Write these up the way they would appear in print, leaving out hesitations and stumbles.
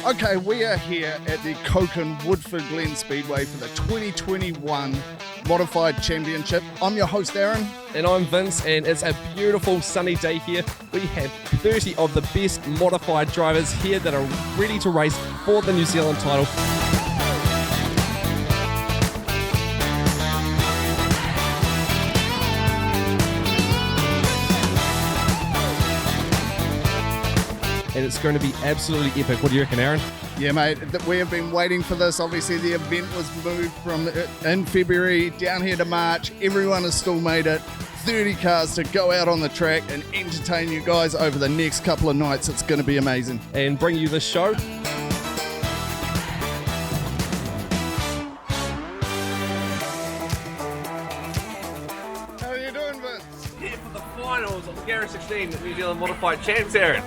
Okay, we are here at the Coken Woodford Glen Speedway for the 2021 Modified Championship. I'm your host, Aaron. And I'm Vince, and it's a beautiful sunny day here. We have 30 of the best modified drivers here that are ready to race for the New Zealand title. And it's going to be absolutely epic. What do you reckon, Aaron? Yeah, mate, we have been waiting for this. Obviously, the event was moved from in February down here to March. Everyone has still made it. 30 cars to go out on the track and entertain you guys over the next couple of nights. It's going to be amazing. And bring you this show. How are you doing, Vince? Here for the finals of the Garage 16 New Zealand Modified Champs, Aaron.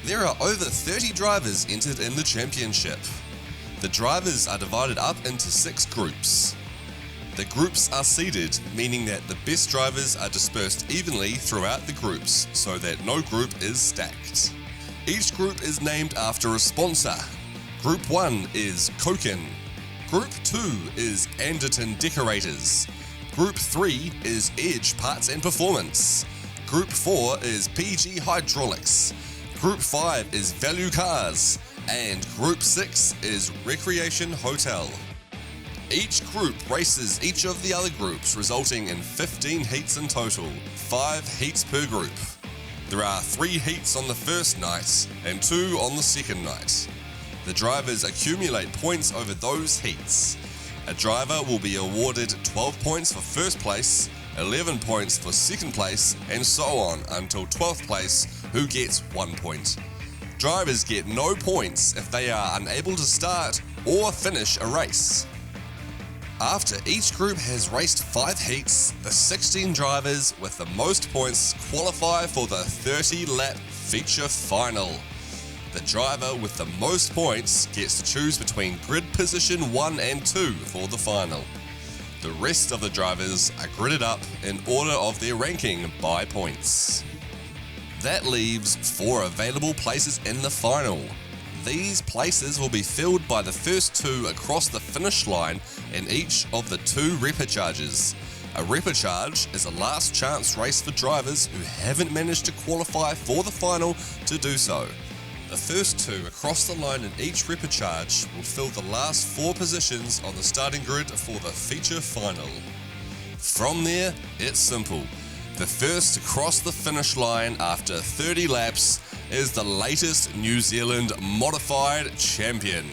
There are over 30 drivers entered in the championship. The drivers are divided up into 6 groups. The groups are seeded, meaning that the best drivers are dispersed evenly throughout the groups so that no group is stacked. Each group is named after a sponsor. Group 1 is Coken. Group 2 is Anderton Decorators. Group 3 is Edge Parts and Performance. Group 4 is PG Hydraulics. Group 5 is Value Cars, and Group 6 is Recreation Hotel. Each group races each of the other groups, resulting in 15 heats in total, 5 heats per group. There are 3 heats on the first night and 2 on the second night. The drivers accumulate points over those heats. A driver will be awarded 12 points for first place, 11 points for second place, and so on until 12th place, who gets 1 point. Drivers get no points if they are unable to start or finish a race. After each group has raced 5 heats, the 16 drivers with the most points qualify for the 30-lap feature final. The driver with the most points gets to choose between grid position 1 and 2 for the final. The rest of the drivers are gridded up in order of their ranking by points. That leaves 4 available places in the final. These places will be filled by the first 2 across the finish line in each of the 2 repecharges. A repecharge is a last chance race for drivers who haven't managed to qualify for the final to do so. The first 2 across the line in each repecharge will fill the last 4 positions on the starting grid for the feature final. From there, it's simple. The first to cross the finish line after 30 laps is the latest New Zealand Modified Champion.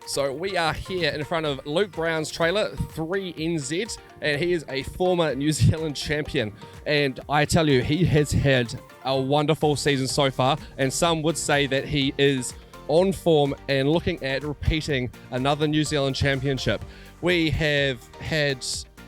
So we are here in front of Luke Brown's trailer, 3NZ, and he is a former New Zealand champion. And I tell you, he has had a wonderful season so far, and some would say that he is on form and looking at repeating another New Zealand championship. We have had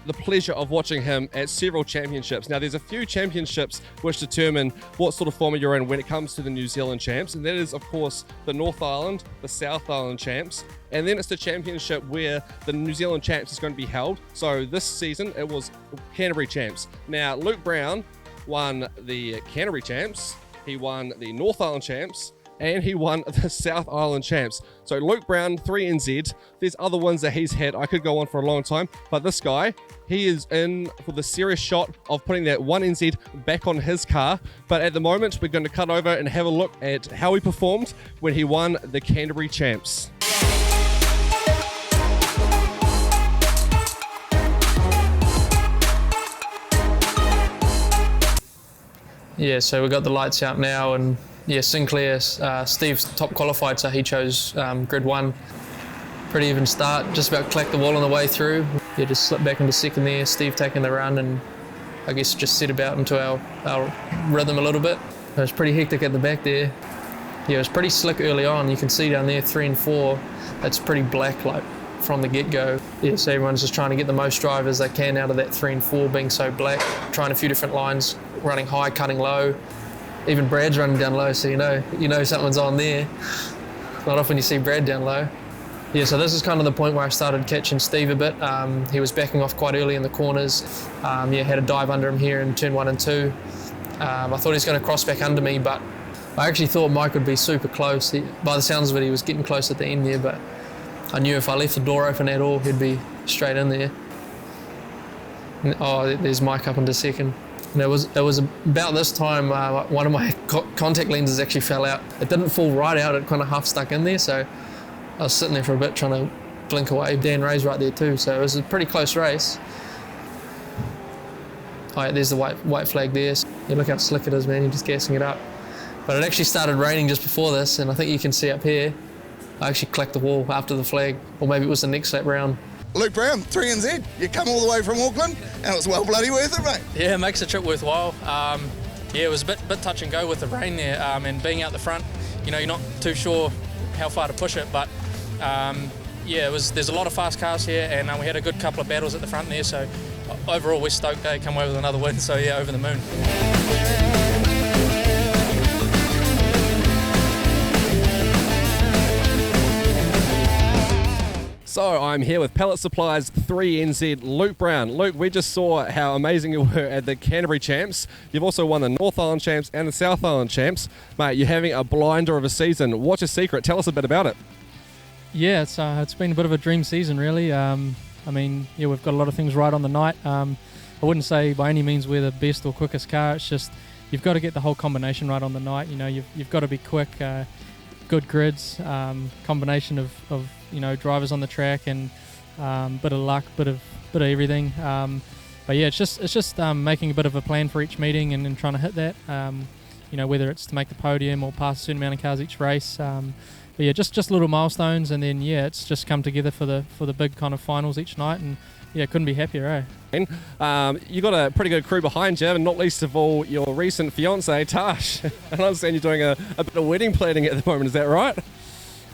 the pleasure of watching him at several championships. Now, there's a few championships which determine what sort of form you're in when it comes to the New Zealand champs, and that is, of course, the North Island, the South Island champs, and then it's the championship where the New Zealand champs is going to be held. So this season, it was Canterbury champs. Now, Luke Brown won the Canterbury champs, he won the North Island champs, and he won the South Island champs. So Luke Brown, 3NZ. There's other ones that he's had. I could go on for a long time, but this guy, he is in for the serious shot of putting that 1NZ back on his car. But at the moment, we're going to cut over and have a look at how he performed when he won the Canterbury champs. Yeah, so we've got the lights out now, and yeah, Sinclair, Steve's top qualified, so he chose grid 1. Pretty even start, just about collect the wall on the way through. Yeah, just slipped back into second there, Steve taking the run, and I guess just set about into our rhythm a little bit. It was pretty hectic at the back there. Yeah, it was pretty slick early on. You can see down there 3 and 4, it's pretty black like from the get-go. Yeah, so everyone's just trying to get the most drivers they can out of that 3 and 4 being so black, trying a few different lines, running high, cutting low. Even Brad's running down low, so you know something's on there. Not often you see Brad down low. Yeah, so this is kind of the point where I started catching Steve a bit. He was backing off quite early in the corners. Yeah, had a dive under him here in turn 1 and 2. I thought he was going to cross back under me, but I actually thought Mike would be super close. By the sounds of it, he was getting close at the end there, but I knew if I left the door open at all, he'd be straight in there. Oh, there's Mike up into second. And it was about this time one of my contact lenses actually fell out. It didn't fall right out, it kind of half stuck in there, so I was sitting there for a bit trying to blink away. Dan Ray's right there too, so it was a pretty close race. Oh yeah, there's the white flag there. Yeah, look how slick it is, man, you're just gassing it up. But it actually started raining just before this, and I think you can see up here, I actually clacked the wall after the flag, or maybe it was the next lap round. Luke Brown, 3NZ, you come all the way from Auckland, and it was well bloody worth it, mate. Yeah, it makes the trip worthwhile. Yeah, it was a bit touch and go with the rain there, and being out the front, you're not too sure how far to push it, but yeah, there's a lot of fast cars here, and we had a good couple of battles at the front there, so overall we're stoked they come away with another win, so yeah, over the moon. So I'm here with Pellet Supplies 3NZ Luke Brown. Luke, we just saw how amazing you were at the Canterbury Champs. You've also won the North Island Champs and the South Island Champs. Mate, you're having a blinder of a season. What's your secret? Tell us a bit about it. Yeah, it's been a bit of a dream season, really. I mean, yeah, we've got a lot of things right on the night. I wouldn't say by any means we're the best or quickest car. It's just you've got to get the whole combination right on the night. You've got to be quick, good grids, combination of drivers on the track, and bit of luck, bit of everything. But yeah, it's just making a bit of a plan for each meeting and then trying to hit that. Whether it's to make the podium or pass a certain amount of cars each race. But yeah, just little milestones, and then yeah, it's just come together for the big kind of finals each night, and yeah, couldn't be happier, eh? You got a pretty good crew behind you, and not least of all your recent fiance Tash. And I understand you're doing a bit of wedding planning at the moment. Is that right?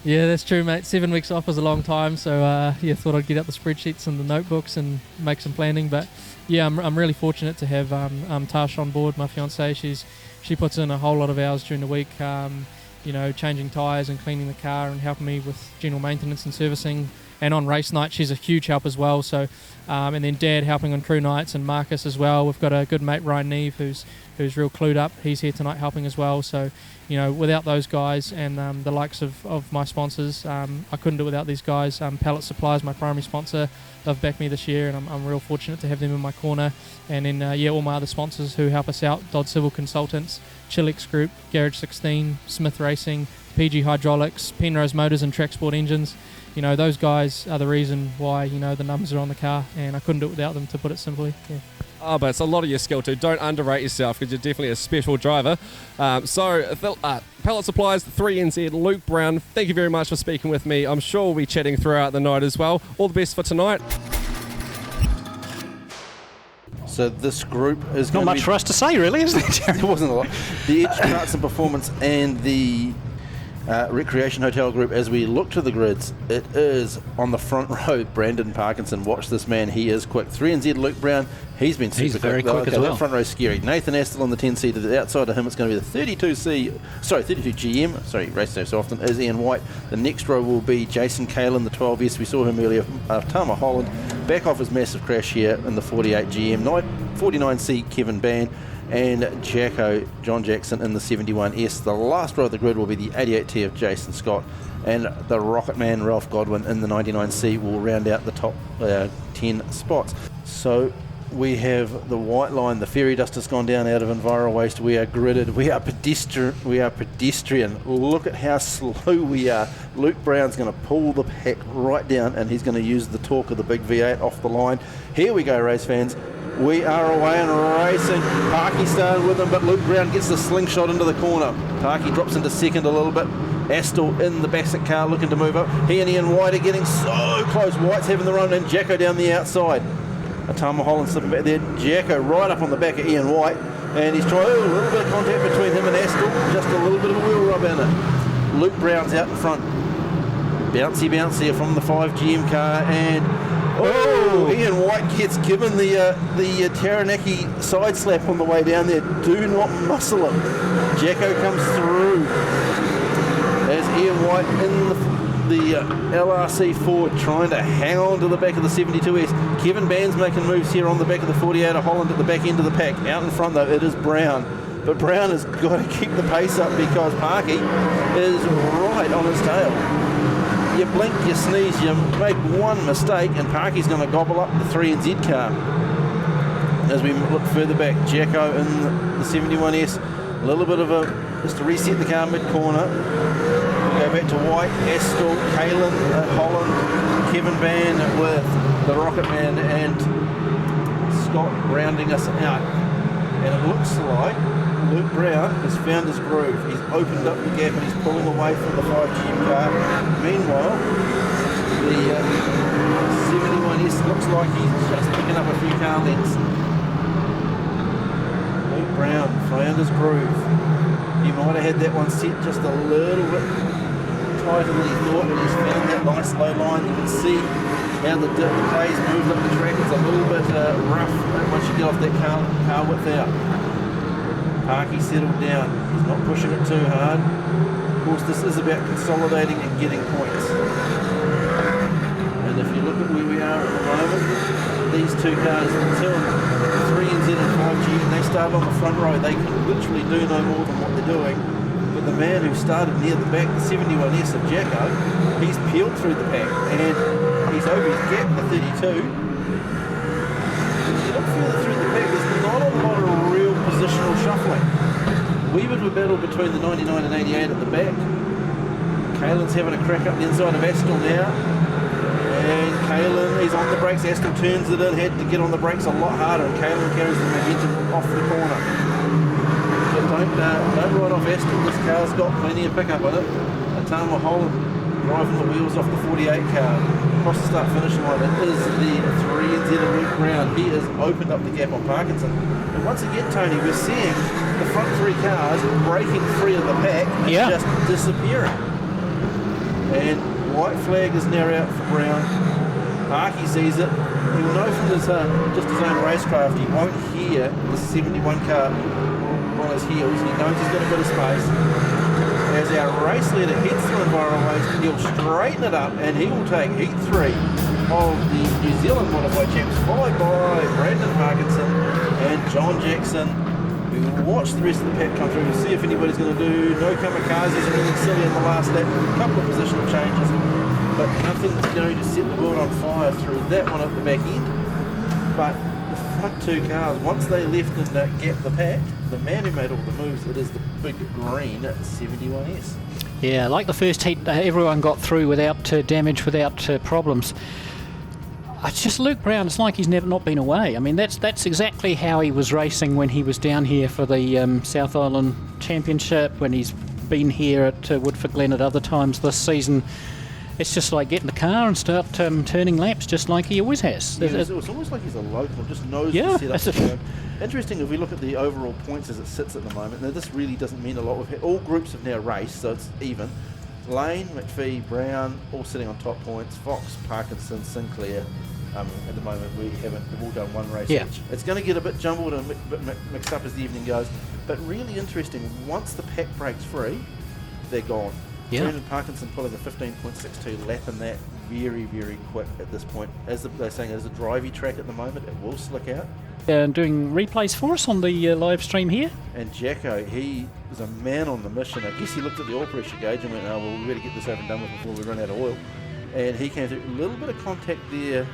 Yeah, that's true, mate. 7 weeks off was a long time, so yeah, thought I'd get out the spreadsheets and the notebooks and make some planning. But yeah, I'm really fortunate to have Tash on board, my fiance. She puts in a whole lot of hours during the week, changing tyres and cleaning the car and helping me with general maintenance and servicing. And on race night, she's a huge help as well. So, and then Dad helping on crew nights, and Marcus as well. We've got a good mate, Ryan Neve, who's real clued up. He's here tonight helping as well. So, without those guys and the likes of my sponsors, I couldn't do it without these guys. Pellet Supplies, my primary sponsor, they've backed me this year, and I'm real fortunate to have them in my corner. And then, all my other sponsors who help us out: Dodd Civil Consultants, Chilex Group, Garage 16, Smith Racing, PG Hydraulics, Penrose Motors and Track Sport Engines. Those guys are the reason why, the numbers are on the car, and I couldn't do it without them, to put it simply. Yeah. Oh, but it's a lot of your skill too. Don't underrate yourself, because you're definitely a special driver. Pellet Supplies 3NZ, Luke Brown, thank you very much for speaking with me. I'm sure we'll be chatting throughout the night as well. All the best for tonight. So this group is not much for us to say, really, isn't it, Jared? It wasn't a lot. The Edge Parts and Performance and the Recreation Hotel Group, as we look to the grids, it is on the front row, Brandon Parkinson. Watch this man, he is quick. 3NZ Luke Brown, he's been super very quick as well. That front row is scary. Nathan Astle on the 10C, to the outside of him it's going to be the 32 GM, race so often, is Ian White. The next row will be Jason Kalin, the 12S, we saw him earlier. Tama Holland, back off his massive crash here in the 48 GM. 49C Kevin Ban, and Jacko John Jackson in the 71S. The last row of the grid will be the 88T of Jason Scott, and the Rocket Man Ralph Godwin in the 99C will round out the top 10 spots. So we have the white line, the fairy dust has gone down out of Enviro Waste. We are gridded, we are pedestrian. Look at how slow we are. Luke Brown's going to pull the pack right down, and he's going to use the torque of the big V8 off the line. Here we go, race fans. We are away and racing. Parky started with him, but Luke Brown gets the slingshot into the corner. Parky drops into second a little bit. Astle in the Bassett car looking to move up. He and Ian White are getting so close. White's having the run, and Jacko down the outside. Atama Holland slipping back there. Jacko right up on the back of Ian White, and he's trying a little bit of contact between him and Astle. Just a little bit of a wheel rub in it. Luke Brown's out in front. Bouncy here from the 5GM car, and Ian White gets given the Taranaki side slap on the way down there. Do not muscle him. Jacko comes through as Ian White in the LRC Ford trying to hang on to the back of the 72S. Kevin Band's making moves here on the back of the 48 of Holland at the back end of the pack. Out in front though, it is Brown. But Brown has got to keep the pace up because Parky is right on his tail. You blink, you sneeze, you make one mistake, and Parky's going to gobble up the 3NZ car. As we look further back, Jacko in the 71S, a little bit of just to reset the car mid-corner. We go back to White, Astle, Kalin, Holland, Kevin Ban with the Rocket Man, and Scott rounding us out. And it looks like Luke Brown has found his groove. He's opened up the gap and he's pulling away from the 5GM car. Meanwhile, the 71S looks like he's just picking up a few car lengths. Luke Brown found his groove. He might have had that one set just a little bit tighter than he thought, but he's found that nice low line. You can see how the plays moved up the track. It's a little bit rough once you get off that car width out. Parky settled down. He's not pushing it too hard. Of course, this is about consolidating and getting points. And if you look at where we are at the moment, these two cars, until 3NZ and 5G, and they start on the front row, they can literally do no more than what they're doing. But the man who started near the back, the 71S of Jacko, he's peeled through the pack, and he's over his gap, the 32. If you look further through the pack, there's not a lot of real positional shuffling. Weaver would battle between the 99 and 88 at the back. Kalin's having a crack up the inside of Astle now. And Kalin, he's on the brakes. Astle turns it in, had to get on the brakes a lot harder, and Kalin carries the momentum off the corner. But don't write off Astle. This car's got plenty of pickup in it. Atama Holland driving the wheels off the 48 car. Across the start-finish line, it is the 3NZ of Luke Brown. He has opened up the gap on Parkinson. And once again, Tony, we're seeing the front three cars breaking free of the pack and just disappearing. And white flag is now out for Brown. Parky sees it. He'll know from his just his own racecraft, he won't hear the 71 car on his heels. He knows he's got a bit of space. As our race leader heads through Enviro Waste, he'll straighten it up and he will take heat 3 of the New Zealand Modified Champs, followed by Brandon Parkinson and John Jackson. We will watch the rest of the pack come through to see if anybody's going to do no kamikazes or anything silly in the last lap. A couple of positional changes, but nothing's going to set the world on fire through that one at the back end. But the front two cars, once they left and gap the pack, the man who made all the moves, it is the big green 71S. Yeah, like the first heat, everyone got through without damage, without problems. It's just Luke Brown, it's like he's never not been away. I mean, that's exactly how he was racing when he was down here for the South Island Championship, when he's been here at Woodford Glen at other times this season. It's just like getting the car and start turning laps just like he always has. Yeah, it's almost like he's a local, just knows the setup. Interesting, if we look at the overall points as it sits at the moment, now this really doesn't mean a lot. All groups have now raced, so it's even. Lane, McPhee, Brown, all sitting on top points. Fox, Parkinson, Sinclair. At the moment, they've all done one race each. It's going to get a bit jumbled and a bit mixed up as the evening goes. But really interesting, once the pack breaks free, they're gone. Yeah. Brendan Parkinson pulling a 15.62 lap in that, very, very quick at this point. As they're saying, as a drivey track at the moment, it will slick out. Doing replays for us on the live stream here. And Jacko, he was a man on the mission. I guess he looked at the oil pressure gauge and went, oh, well, we better get this over and done with before we run out of oil. And he came through a little bit of contact there.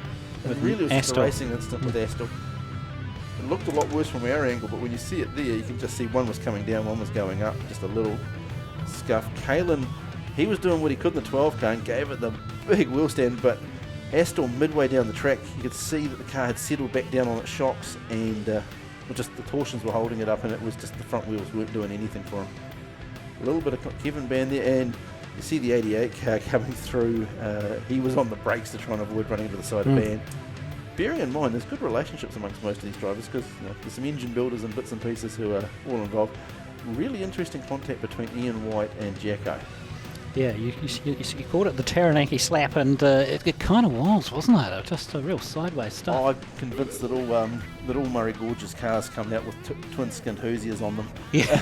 And it really was just a racing incident with Astor. It looked a lot worse from our angle, but when you see it there, you can just see one was coming down, one was going up, just a little scuff. Kalen, he was doing what he could in the 12 car and gave it the big wheel stand, but Astor midway down the track, you could see that the car had settled back down on its shocks, and just the torsions were holding it up, and it was just the front wheels weren't doing anything for him. A little bit of Kevin Band there, and you see the 88 car coming through. He was on the brakes to try and avoid running into the side of Band. Bearing in mind, there's good relationships amongst most of these drivers, because there's some engine builders and bits and pieces who are all involved. Really interesting contact between Ian White and Jacko. Yeah, you called it the Taranaki slap, and it kind of was, wasn't it? Just a real sideways stuff. Oh, I'm convinced that all Murray Gorge's cars coming out with twin-skinned Hoosiers on them. Yeah.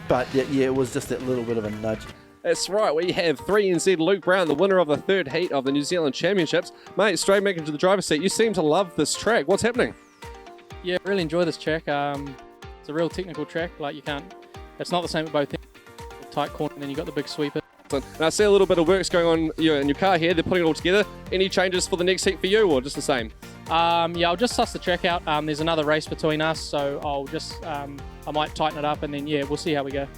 But yeah, it was just that little bit of a nudge. That's right, we have 3NZ Luke Brown, the winner of the third heat of the New Zealand Championships. Mate, straight back into the driver's seat. You seem to love this track. What's happening? Yeah, really enjoy this track. It's a real technical track. Like it's not the same at both ends. Tight corner, and then you got the big sweeper. And I see a little bit of work's going on in your car here. They're putting it all together. Any changes for the next heat for you, or just the same? Yeah, I'll just suss the track out. There's another race between us, so I'll just I might tighten it up, and then we'll see how we go.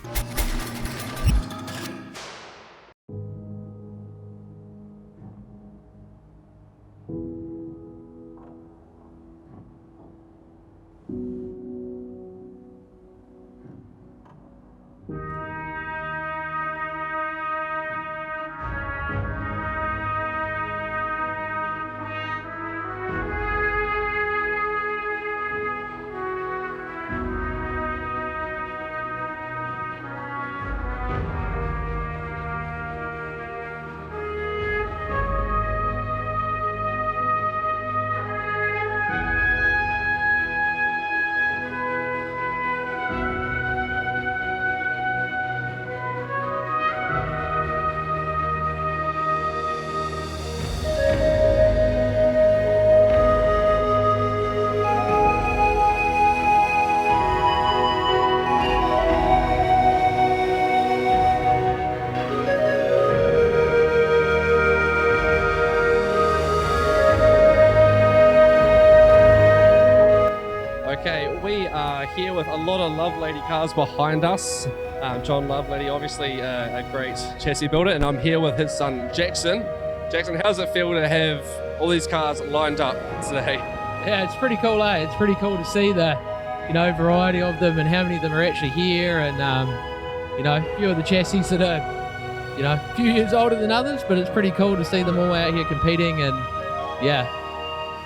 Here with a lot of Lovelady cars behind us. John Lovelady, obviously a great chassis builder, and I'm here with his son Jackson. Jackson, how does it feel to have all these cars lined up today? Yeah, it's pretty cool, eh? It's pretty cool to see the, variety of them and how many of them are actually here, and a few of the chassis that are, a few years older than others, but it's pretty cool to see them all out here competing, and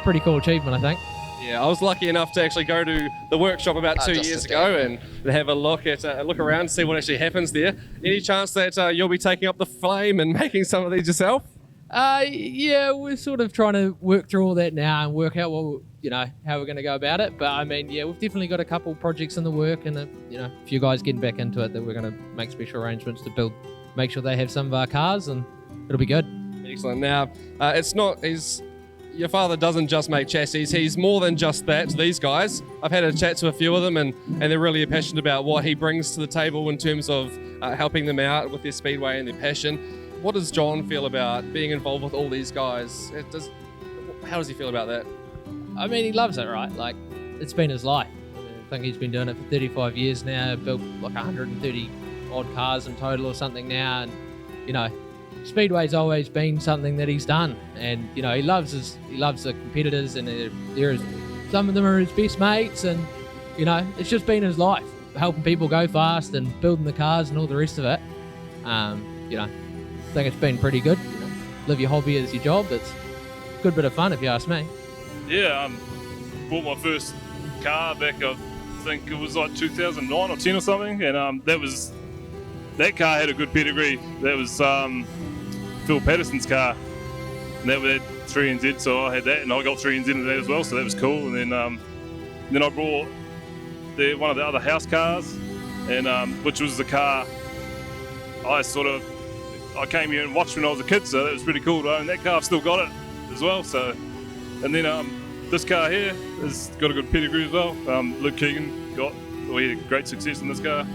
pretty cool achievement, I think. Yeah, I was lucky enough to actually go to the workshop about 2 years ago and have a look around, see what actually happens there. Any chance that you'll be taking up the flame and making some of these yourself? Yeah, we're sort of trying to work through all that now and work out how we're going to go about it. But I mean, yeah, we've definitely got a couple projects in the work, and a few guys getting back into it that we're going to make special arrangements to make sure they have some of our cars, and it'll be good. Excellent. Now, your father doesn't just make chassis, he's more than just that to these guys. I've had a chat to a few of them, and they're really passionate about what he brings to the table in terms of helping them out with their speedway and their passion. What does John feel about being involved with all these guys? How does he feel about that? I mean, he loves it, right? Like, it's been his life. I think he's been doing it for 35 years now, built like 130 odd cars in total or something now, and Speedway's always been something that he's done, and he loves the competitors, and some of them are his best mates, and it's just been his life, helping people go fast and building the cars and all the rest of it. I think it's been pretty good. Live your hobby as your job. It's a good bit of fun, if you ask me. Yeah, bought my first car back, I think it was like 2009 or 10 or something, and that was that car had a good pedigree. That was Phil Patterson's car. And that had 3NZ, so I had that, and I got 3NZ into that as well, so that was cool. And then I brought one of the other house cars, and which was the car I came here and watched when I was a kid, so that was pretty cool to own that car. I've still got it as well. So, and then this car here has got a good pedigree as well. Luke Keegan we had great success in this car.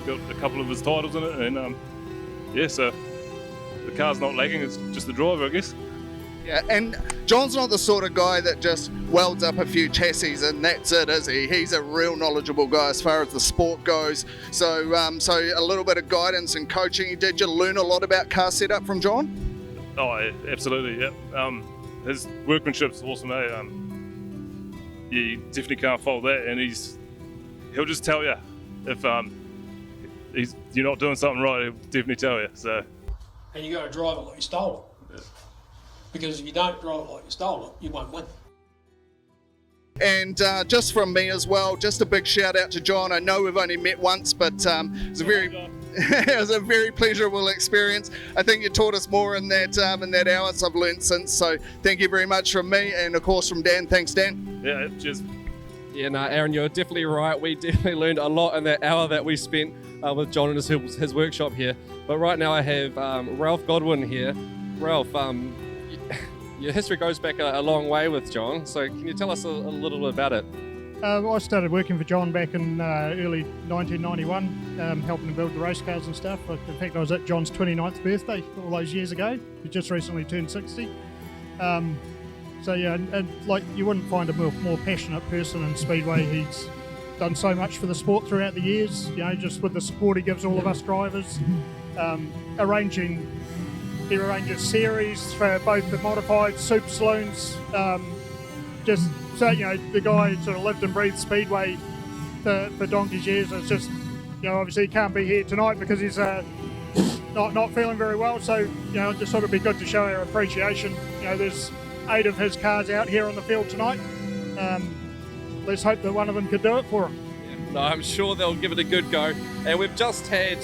Got a couple of his titles in it, and so the car's not lagging. It's just the driver, I guess. Yeah, and John's not the sort of guy that just welds up a few chassis and that's it, is he? He's a real knowledgeable guy as far as the sport goes. So, so a little bit of guidance and coaching. Did you learn a lot about car setup from John? Oh, yeah, absolutely, yeah. His workmanship's awesome, eh? Yeah, you definitely can't fault that, and he'll just tell you if you're not doing something right. He'll definitely tell you. So, and you got to drive it like you stole it. Yeah. Because if you don't drive it like you stole it, you won't win. And just from me as well, just a big shout out to John. I know we've only met once, but it was a very pleasurable experience. I think you taught us more in that hour, so I've learned since. So thank you very much from me, and of course from Dan. Thanks, Dan. Yeah, cheers. Yeah, no, Aaron, you're definitely right. We definitely learned a lot in that hour that we spent with John and his workshop here. But right now I have Ralph Godwin here. Ralph, your history goes back a long way with John, so can you tell us a little bit about it? I started working for John back in early 1991, helping him build the race cars and stuff. In fact, I was at John's 29th birthday all those years ago. He just recently turned 60. So yeah, and like you wouldn't find a more passionate person in Speedway. He's done so much for the sport throughout the years, you know, just with the support he gives all of us drivers, he arranges series for both the modified super saloons. Just so you know, the guy sort of lived and breathed Speedway for donkey's years. It's just, you know, obviously he can't be here tonight because he's not feeling very well. So, you know, just thought it'd be good to show our appreciation. You know, there's 8 of his cars out here on the field tonight. Let's hope that one of them could do it for him. Yeah, no, I'm sure they'll give it a good go. And we've just had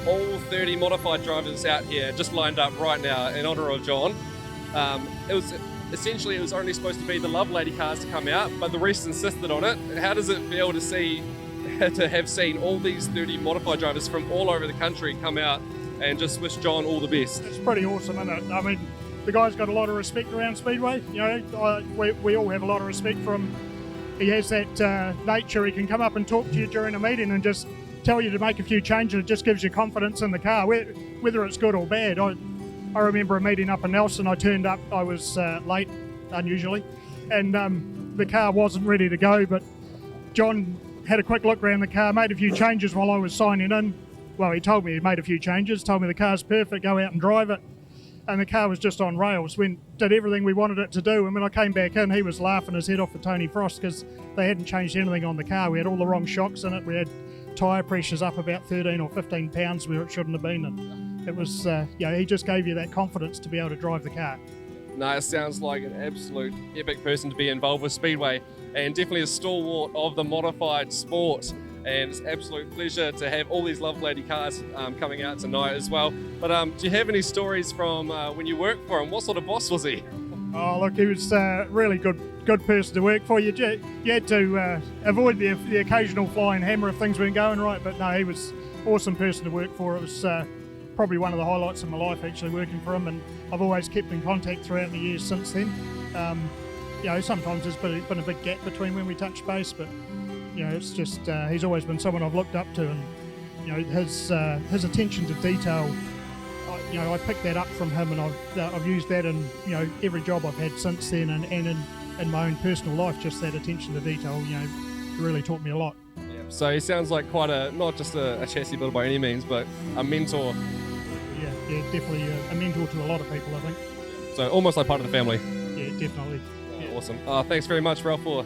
all 30 modified drivers out here just lined up right now in honour of John. It was only supposed to be the Lovelady cars to come out, but the race insisted on it. How does it feel to have seen all these 30 modified drivers from all over the country come out and just wish John all the best? It's pretty awesome, isn't it? I mean, the guy's got a lot of respect around Speedway. You know, we all have a lot of respect for him. He has that nature. He can come up and talk to you during a meeting and just tell you to make a few changes. It just gives you confidence in the car, whether it's good or bad. I remember a meeting up in Nelson. I turned up, I was late, unusually, and the car wasn't ready to go, but John had a quick look around the car, made a few changes while I was signing in. Well, he told me he'd made a few changes, told me the car's perfect, go out and drive it. And the car was just on rails. We did everything we wanted it to do. And when I came back in, he was laughing his head off at Tony Frost because they hadn't changed anything on the car. We had all the wrong shocks in it. We had tyre pressures up about 13 or 15 pounds where it shouldn't have been. And it was, he just gave you that confidence to be able to drive the car. No, it sounds like an absolute epic person to be involved with Speedway, and definitely a stalwart of the modified sport. And it's an absolute pleasure to have all these Lovelady cars coming out tonight as well. But do you have any stories from when you worked for him? What sort of boss was he? Oh, look, he was a really good person to work for. You had to avoid the occasional flying hammer if things weren't going right, but no, he was an awesome person to work for. It was probably one of the highlights of my life, actually, working for him, and I've always kept in contact throughout the years since then. Sometimes there's been a big gap between when we touched base, but it's just he's always been someone I've looked up to, and his attention to detail. I picked that up from him, and I've used that in every job I've had since then, and in my own personal life. Just that attention to detail, really taught me a lot. Yeah. So he sounds like quite not just a chassis builder by any means, but a mentor. Yeah, definitely a mentor to a lot of people, I think. So almost like part of the family. Yeah, definitely. Yeah. Awesome. Thanks very much, Ralph, for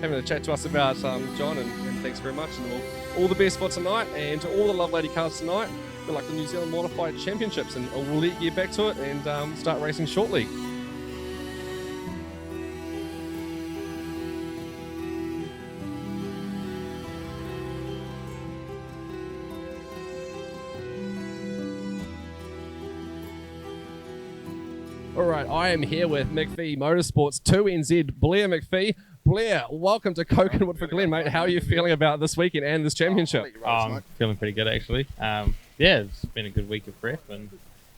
having a chat to us about John, and thanks very much. And all the best for tonight, and to all the Lovelady cars tonight. Good luck to the New Zealand Modified Championships, and we'll let you get back to it and start racing shortly. All right, I am here with McPhee Motorsports 2NZ, Blair McPhee. Blair, welcome to Coconut for Glen, mate. How are you feeling about this weekend and this championship? I'm feeling pretty good, actually. Yeah, it's been a good week of prep, and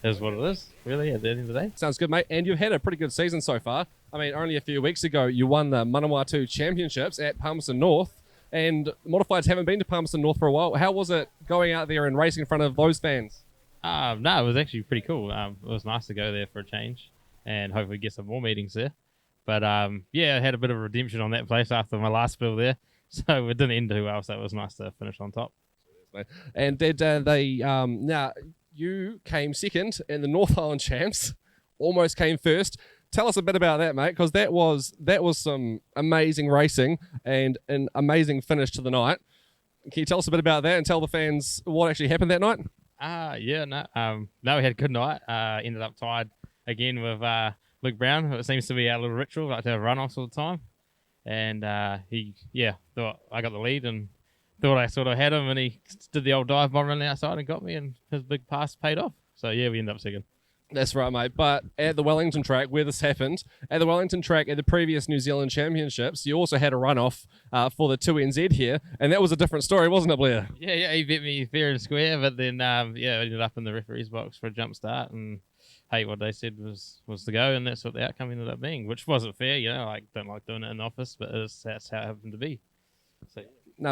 is what it is, really, at the end of the day. Sounds good, mate. And you've had a pretty good season so far. I mean, only a few weeks ago, you won the Manawatu Championships at Palmerston North, and Modifieds haven't been to Palmerston North for a while. How was it going out there and racing in front of those fans? No, it was actually pretty cool. It was nice to go there for a change and hopefully get some more meetings there. But yeah, I had a bit of a redemption on that place after my last spill there, so it didn't end too well, so it was nice to finish on top. And did they, now, you came second in the North Island Champs, almost came first. Tell us a bit about that, mate, because that was some amazing racing and an amazing finish to the night. Can you tell us a bit about that and tell the fans what actually happened that night? Yeah, no, we had a good night. Ended up tied again with Luke Brown. It seems to be our little ritual, like to have runoffs all the time. And he thought I got the lead and thought I sort of had him, and he did the old dive bomb on the outside and got me, and his big pass paid off. So yeah, we ended up second. That's right, mate. But at the Wellington track, where this happened, at the Wellington track at the previous New Zealand Championships, you also had a runoff for the 2NZ here, and that was a different story, wasn't it, Blair? Yeah, he beat me fair and square, but then I ended up in the referee's box for a jump start, and hey, what they said was to go, and that's what the outcome ended up being, which wasn't fair, like don't like doing it in the office, but that's how it happened to be.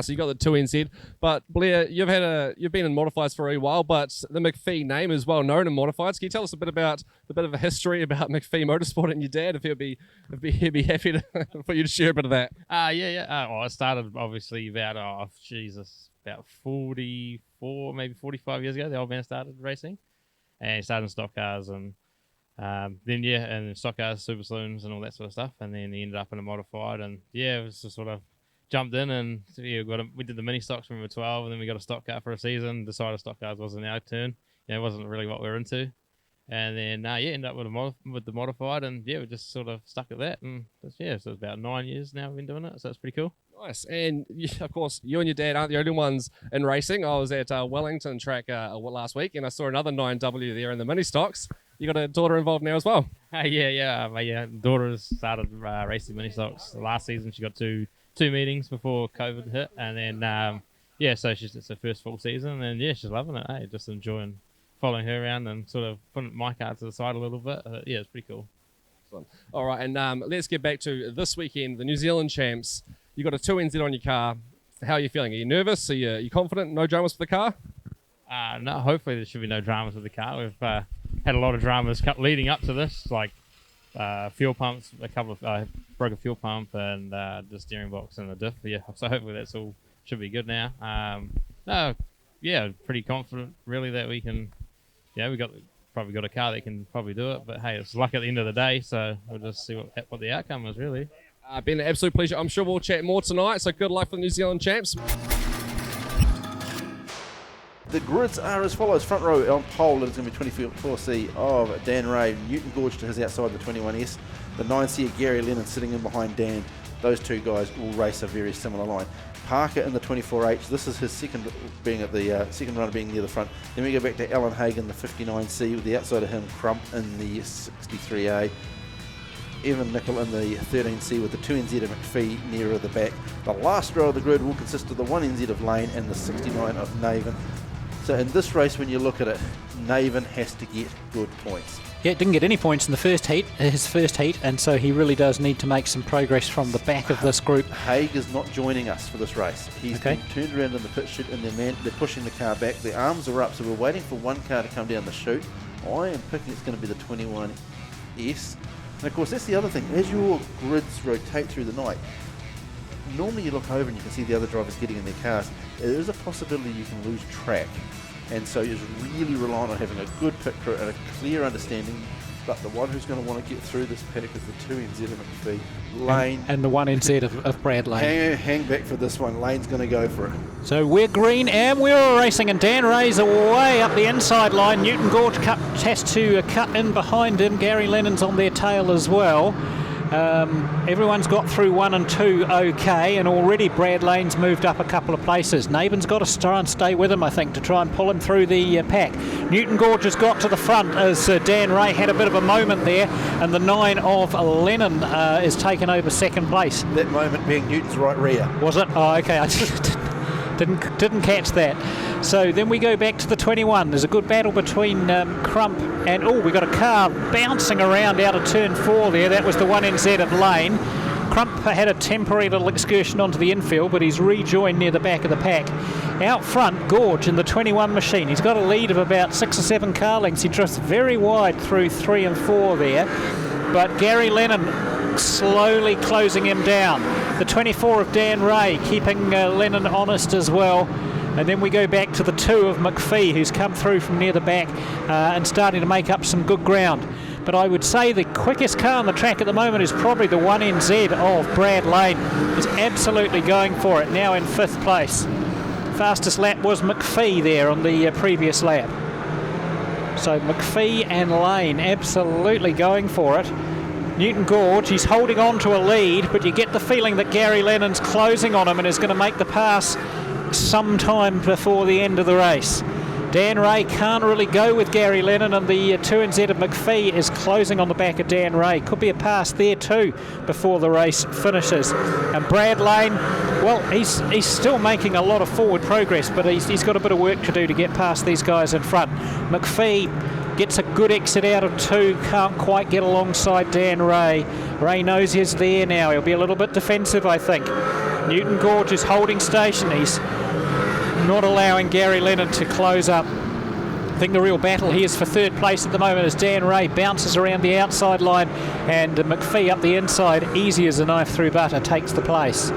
So you got the 2NZ, but Blair, you've been in modifieds for a while, but the McPhee name is well known in modifieds. Can you tell us a bit of a history about McPhee Motorsport and your dad, if he'd be happy to for you to share a bit of that? Well, it started obviously about 44, maybe 45 years ago. The old man started racing, and he started in stock cars, and and stock cars, super saloons, and all that sort of stuff. And then he ended up in a modified, and it was just sort of jumped in, and we did the mini stocks when we were 12, and then we got a stock car for a season. Decided stock cars wasn't our turn. It wasn't really what we were into. And then ended up with the modified, and we just sort of stuck at that. And so it's about 9 years now we've been doing it, so it's pretty cool. Nice. And of course, you and your dad aren't the only ones in racing. I was at Wellington track last week, and I saw another 9W there in the mini stocks. You got a daughter involved now as well? My daughter has started racing mini stocks. Last season she got two meetings before COVID hit, and then so it's her first full season, and she's loving it. Just enjoying following her around and sort of putting my car to the side a little bit. It's pretty cool. Excellent. All right, and let's get back to this weekend, the New Zealand Champs. You got a 2NZ on your car. How are you feeling? Are you nervous? Are you confident? No dramas with the car? No, hopefully there should be no dramas with the car. We've had a lot of dramas leading up to this, like fuel pumps, a couple of broke a fuel pump, and the steering box and the diff. So hopefully that's all should be good now. Pretty confident really that we can. We probably got a car that can probably do it, but hey, it's luck at the end of the day, so we'll just see what the outcome is really. Been an absolute pleasure. I'm sure we'll chat more tonight, so good luck for the New Zealand Champs. The grids are as follows. Front row on pole, it's going to be 24C of Dan Ray. Newton Gorge to his outside, the 21S. The 9C of Gary Lennon sitting in behind Dan. Those two guys will race a very similar line. Parker in the 24H. This is his second being at the second runner being near the front. Then we go back to Alan Hagan, the 59C, with the outside of him, Crump in the 63A. Evan Nicol in the 13C with the 2NZ of McPhee nearer the back. The last row of the grid will consist of the 1NZ of Lane and the 69 of Naven. So in this race, when you look at it, Naven has to get good points. Yeah, didn't get any points in the his first heat, and so he really does need to make some progress from the back of this group. Haig is not joining us for this race. He's been turned around in the pit chute, and they're pushing the car back. The arms are up, so we're waiting for one car to come down the chute. I am picking it's going to be the 21S. And of course, that's the other thing. As your grids rotate through the night, normally you look over and you can see the other drivers getting in their cars. There is a possibility you can lose track. And so it's really reliant on having a good pit crew and a clear understanding. But the one who's going to want to get through this paddock is the 2NZ of McPhee. Lane. And the 1NZ of Brad Lane. Hang back for this one. Lane's going to go for it. So we're green and we're racing, and Dan Ray's away up the inside line. Newton Gorge has to cut in behind him. Gary Lennon's on their tail as well. Everyone's got through 1 and 2 okay, and already Brad Lane's moved up a couple of places. Naben's got to try and stay with him, I think, to try and pull him through the pack. Newton Gorge has got to the front as Dan Ray had a bit of a moment there, and the 9 of Lennon is taken over second place. That moment being Newton's right rear. Was it? Oh, okay. I didn't catch that. So then we go back to the 21. There's a good battle between Crump and... Oh, we got a car bouncing around out of turn 4 there. That was the 1NZ of Lane. Crump had a temporary little excursion onto the infield, but he's rejoined near the back of the pack. Out front, Gorge in the 21 machine. He's got a lead of about 6 or 7 car lengths. He drifts very wide through 3 and 4 there. But Gary Lennon slowly closing him down. The 24 of Dan Ray keeping Lennon honest as well. And then we go back to the 2 of McPhee, who's come through from near the back and starting to make up some good ground. But I would say the quickest car on the track at the moment is probably the 1NZ of Brad Lane. Is absolutely going for it, now in 5th place. Fastest lap was McPhee there on the previous lap. So McPhee and Lane absolutely going for it. Newton Gorge, he's holding on to a lead, but you get the feeling that Gary Lennon's closing on him and is going to make the pass sometime before the end of the race. Dan Ray can't really go with Gary Lennon, and the 2NZ of McPhee is closing on the back of Dan Ray. Could be a pass there too before the race finishes. And Brad Lane, well, he's still making a lot of forward progress, but he's got a bit of work to do to get past these guys in front. McPhee gets a good exit out of 2, can't quite get alongside Dan Ray. Ray knows he's there now. He'll be a little bit defensive, I think. Newton Gorge is holding station. He's not allowing Gary Lennon to close up. I think the real battle here is for 3rd place at the moment as Dan Ray bounces around the outside line and McPhee up the inside, easy as a knife through butter, takes the place.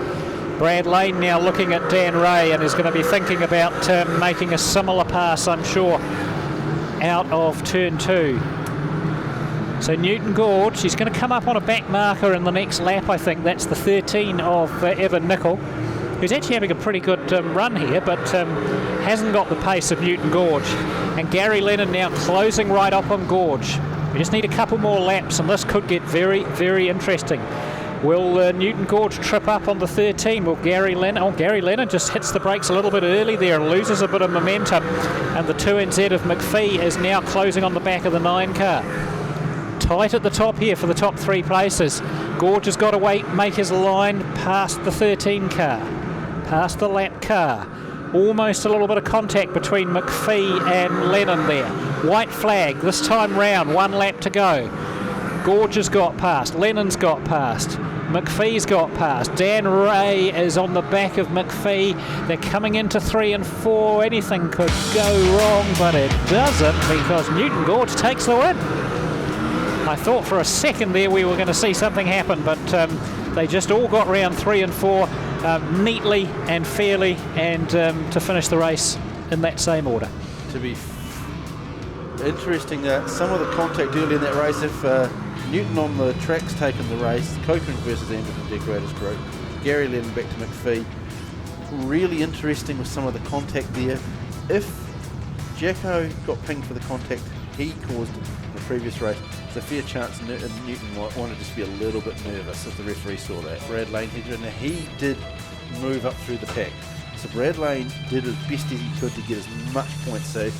Brad Lane now looking at Dan Ray and is going to be thinking about making a similar pass, I'm sure, out of turn 2. So Newton Gorge, he's going to come up on a back marker in the next lap, I think. That's the 13 of Evan Nicol, who's actually having a pretty good run here, but hasn't got the pace of Newton Gorge. And Gary Lennon now closing right up on Gorge. We just need a couple more laps, and this could get very, very interesting. Will Newton Gorge trip up on the 13? Will Gary Lennon? Oh, Gary Lennon just hits the brakes a little bit early there and loses a bit of momentum. And the 2NZ of McPhee is now closing on the back of the 9 car. Tight at the top here for the top 3 places. Gorge has got to make his line past the 13 car, past the lap car. Almost a little bit of contact between McPhee and Lennon there. White flag this time round, 1 lap to go. Gorge has got past, Lennon's got past, McPhee's got past. Dan Ray is on the back of McPhee. They're coming into 3 and 4. Anything could go wrong, but it doesn't, because Newton Gorge takes the win. I thought for a second there we were going to see something happen, but they just all got round 3 and 4 neatly and fairly, and to finish the race in that same order. To be interesting, some of the contact early in that race, if Newton on the track's taken the race, Copeland versus Anderton Decorators Group, Gary Lennon back to McPhee, really interesting with some of the contact there. If Jacko got pinged for the contact he caused in the previous race, there's a fair chance Newton might want to just be a little bit nervous if the referee saw that. Brad Lane, he did move up through the pack. So Brad Lane did as best as he could to get as much points. So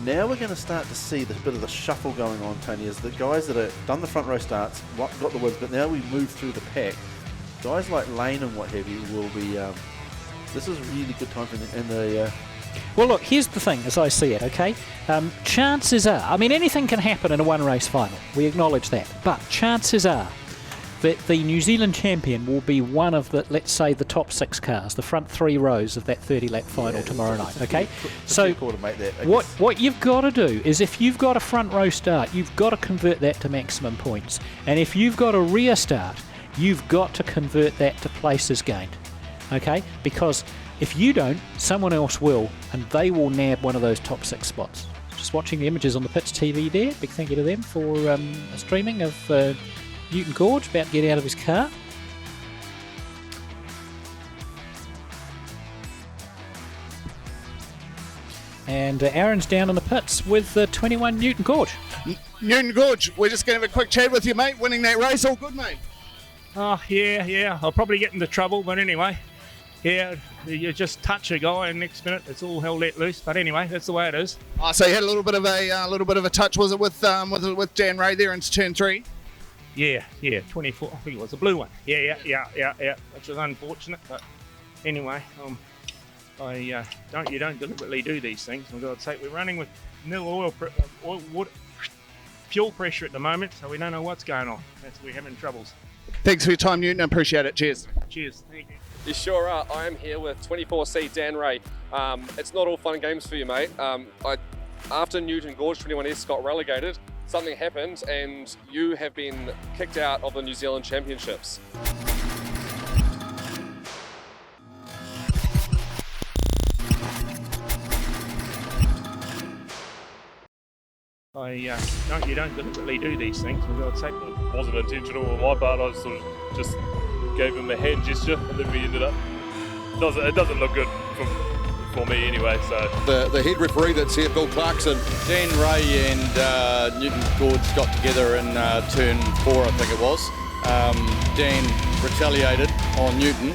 now we're going to start to see the bit of the shuffle going on, Tony, as the guys that have done the front row starts got the wins, but now we move through the pack. Guys like Lane and what have you will be. This is a really good time for them. Well, look, here's the thing as I see it, okay? Chances are, I mean, anything can happen in a one-race final. We acknowledge that. But chances are that the New Zealand champion will be one of the, let's say, the top 6 cars, the front 3 rows of that 30-lap final tomorrow night, okay? So what you've got to do is, if you've got a front row start, you've got to convert that to maximum points. And if you've got a rear start, you've got to convert that to places gained, okay? Because if you don't, someone else will, and they will nab one of those top 6 spots. Just watching the images on the Pits TV there. Big thank you to them for streaming of Newton Gorge about to get out of his car. And Aaron's down in the pits with 21 Newton Gorge. Newton Gorge, we're just going to have a quick chat with you, mate. Winning that race, all good, mate? Oh, yeah. I'll probably get into trouble, but anyway. Yeah, you just touch a guy and next minute it's all hell let loose. But anyway, that's the way it is. Oh, so you had a little bit of a touch, was it, with Dan Ray there into turn 3? Yeah, 24. I think it was a blue one. Yeah. Which was unfortunate, but anyway, you don't deliberately do these things. For God's sake, we're running with nil fuel pressure at the moment, so we don't know what's going on. We're having troubles. Thanks for your time, Newton. I appreciate it. Cheers. Cheers. Thank you. You sure are. I am here with 24C Dan Ray. It's not all fun and games for you, mate. After Newton Gorge 21S got relegated, something happened and you have been kicked out of the New Zealand Championships. You don't deliberately do these things. For God's sake. It wasn't intentional on my part. I sort of just gave him a hand gesture, and then we ended up. It doesn't look good for me anyway. So the head referee that's here, Bill Clarkson. Dan Ray and Newton Gorge got together in turn 4, I think it was. Dan retaliated on Newton